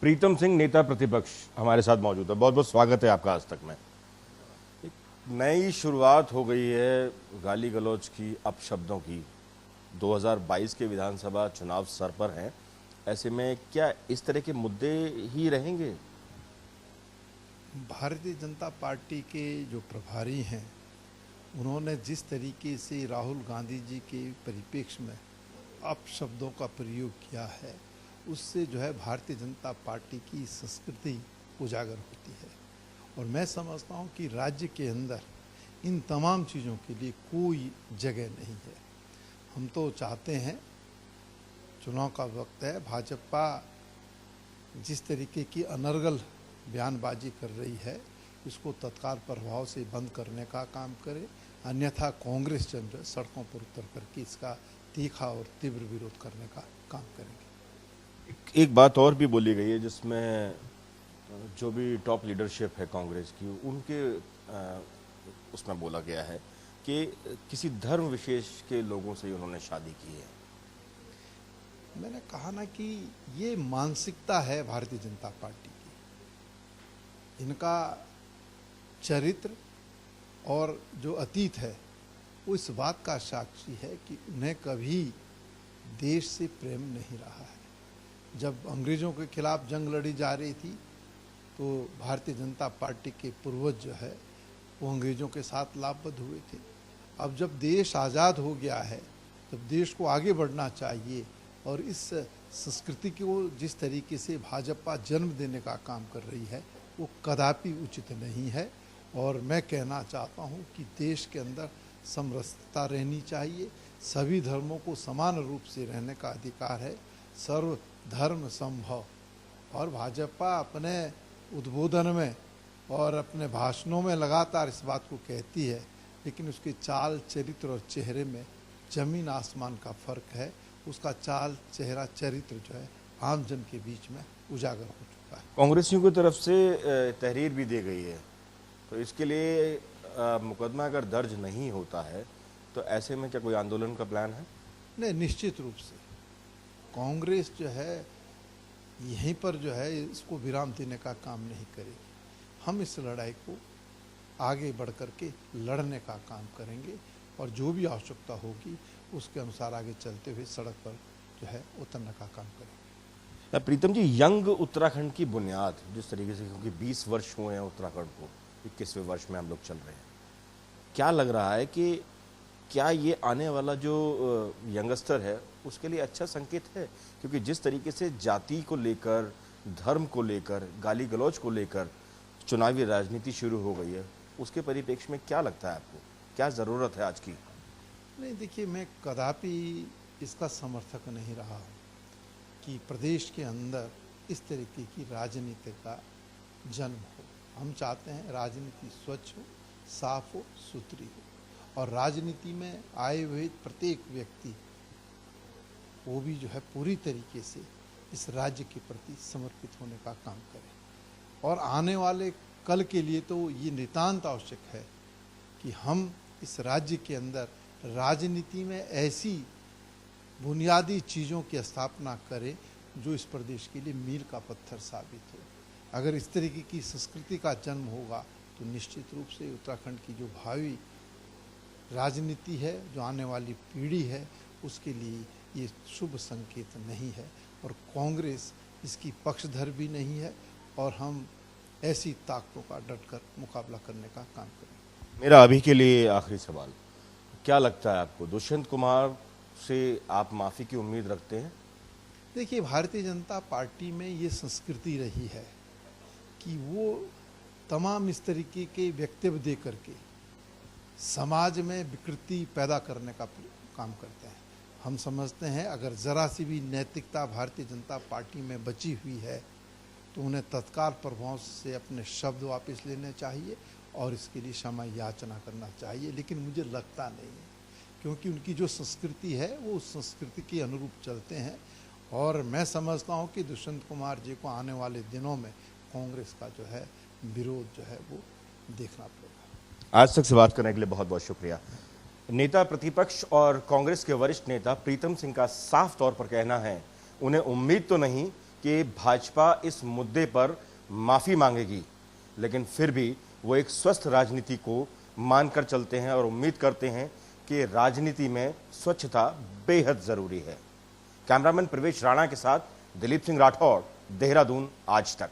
प्रीतम सिंह, नेता प्रतिपक्ष, हमारे साथ मौजूद है। बहुत बहुत स्वागत है आपका आज तक में। एक नई शुरुआत हो गई है गाली गलौज की, अपशब्दों की। 2022 के विधानसभा चुनाव सर पर हैं, ऐसे में क्या इस तरह के मुद्दे ही रहेंगे? भारतीय जनता पार्टी के जो प्रभारी हैं, उन्होंने जिस तरीके से राहुल गांधी जी के परिप्रेक्ष्य में अपशब्दों का प्रयोग किया है, उससे जो है भारतीय जनता पार्टी की संस्कृति उजागर होती है। और मैं समझता हूं कि राज्य के अंदर इन तमाम चीज़ों के लिए कोई जगह नहीं है। हम तो चाहते हैं, चुनाव का वक्त है, भाजपा जिस तरीके की अनर्गल बयानबाजी कर रही है, इसको तत्काल प्रभाव से बंद करने का काम करे, अन्यथा कांग्रेस जन जो सड़कों पर उतर करके इसका तीखा और तीव्र विरोध करने का काम करेंगे। एक बात और भी बोली गई है जिसमें जो भी टॉप लीडरशिप है कांग्रेस की, उनके उसमें बोला गया है कि किसी धर्म विशेष के लोगों से उन्होंने शादी की है। मैंने कहा ना कि ये मानसिकता है भारतीय जनता पार्टी की। इनका चरित्र और जो अतीत है वो इस बात का साक्षी है कि उन्हें कभी देश से प्रेम नहीं रहा है। जब अंग्रेज़ों के खिलाफ जंग लड़ी जा रही थी तो भारतीय जनता पार्टी के पूर्वज जो है वो अंग्रेज़ों के साथ लाभबद्ध हुए थे। अब जब देश आज़ाद हो गया है, तब देश को आगे बढ़ना चाहिए, और इस संस्कृति को जिस तरीके से भाजपा जन्म देने का काम कर रही है वो कदापि उचित नहीं है। और मैं कहना चाहता हूँ कि देश के अंदर समरसता रहनी चाहिए, सभी धर्मों को समान रूप से रहने का अधिकार है, सर्व धर्म संभव। और भाजपा अपने उद्बोधन में और अपने भाषणों में लगातार इस बात को कहती है, लेकिन उसके चाल चरित्र और चेहरे में जमीन आसमान का फर्क है। उसका चाल चेहरा चरित्र जो है आम जन के बीच में उजागर हो चुका है। कांग्रेसियों की तरफ से तहरीर भी दी गई है, तो इसके लिए मुकदमा अगर दर्ज नहीं होता है तो ऐसे में क्या कोई आंदोलन का प्लान है? नहीं, निश्चित रूप से कांग्रेस जो है यहीं पर जो है इसको विराम देने का काम नहीं करेगी। हम इस लड़ाई को आगे बढ़ कर के लड़ने का काम करेंगे और जो भी आवश्यकता होगी उसके अनुसार आगे चलते हुए सड़क पर जो है उतरने का काम करेंगे। प्रीतम जी, यंग उत्तराखंड की बुनियाद जिस तरीके से, क्योंकि 20 वर्ष हुए हैं उत्तराखंड को, 21वें वर्ष में हम लोग चल रहे हैं, क्या लग रहा है कि क्या ये आने वाला जो यंगस्टर है उसके लिए अच्छा संकेत है? क्योंकि जिस तरीके से जाति को लेकर, धर्म को लेकर, गाली गलौज को लेकर चुनावी राजनीति शुरू हो गई है, उसके परिप्रेक्ष्य में क्या लगता है आपको, क्या ज़रूरत है आज की? नहीं, देखिए, मैं कदापि इसका समर्थक नहीं रहा हूँ कि प्रदेश के अंदर इस तरीके की राजनीति का जन्म हो। हम चाहते हैं राजनीति स्वच्छ हो, साफ हो, सुथरी हो, और राजनीति में आए हुए प्रत्येक व्यक्ति वो भी जो है पूरी तरीके से इस राज्य के प्रति समर्पित होने का काम करे। और आने वाले कल के लिए तो ये नितांत आवश्यक है कि हम इस राज्य के अंदर राजनीति में ऐसी बुनियादी चीज़ों की स्थापना करें जो इस प्रदेश के लिए मील का पत्थर साबित हो। अगर इस तरीके की संस्कृति का जन्म होगा तो निश्चित रूप से उत्तराखंड की जो भावी राजनीति है, जो आने वाली पीढ़ी है, उसके लिए ये शुभ संकेत नहीं है। और कांग्रेस इसकी पक्षधर भी नहीं है, और हम ऐसी ताकतों का डटकर मुकाबला करने का काम करेंगे। मेरा अभी के लिए आखिरी सवाल, क्या लगता है आपको, दुष्यंत कुमार से आप माफ़ी की उम्मीद रखते हैं? देखिए, भारतीय जनता पार्टी में ये संस्कृति रही है कि वो तमाम इस तरीके के वक्तव्य दे करके समाज में विकृति पैदा करने का काम करते हैं। हम समझते हैं अगर ज़रा सी भी नैतिकता भारतीय जनता पार्टी में बची हुई है तो उन्हें तत्काल प्रभाव से अपने शब्द वापस लेने चाहिए और इसके लिए क्षमा याचना करना चाहिए। लेकिन मुझे लगता नहीं है, क्योंकि उनकी जो संस्कृति है वो उस संस्कृति के अनुरूप चलते हैं। और मैं समझता हूँ कि दुष्यंत कुमार जी को आने वाले दिनों में कांग्रेस का जो है विरोध जो है वो देखना पड़ेगा। आज तक से बात करने के लिए बहुत बहुत शुक्रिया। नेता प्रतिपक्ष और कांग्रेस के वरिष्ठ नेता प्रीतम सिंह का साफ तौर पर कहना है, उन्हें उम्मीद तो नहीं कि भाजपा इस मुद्दे पर माफी मांगेगी, लेकिन फिर भी वो एक स्वस्थ राजनीति को मानकर चलते हैं और उम्मीद करते हैं कि राजनीति में स्वच्छता बेहद जरूरी है। कैमरामैन प्रवेश राणा के साथ दिलीप सिंह राठौड़, देहरादून, आज तक।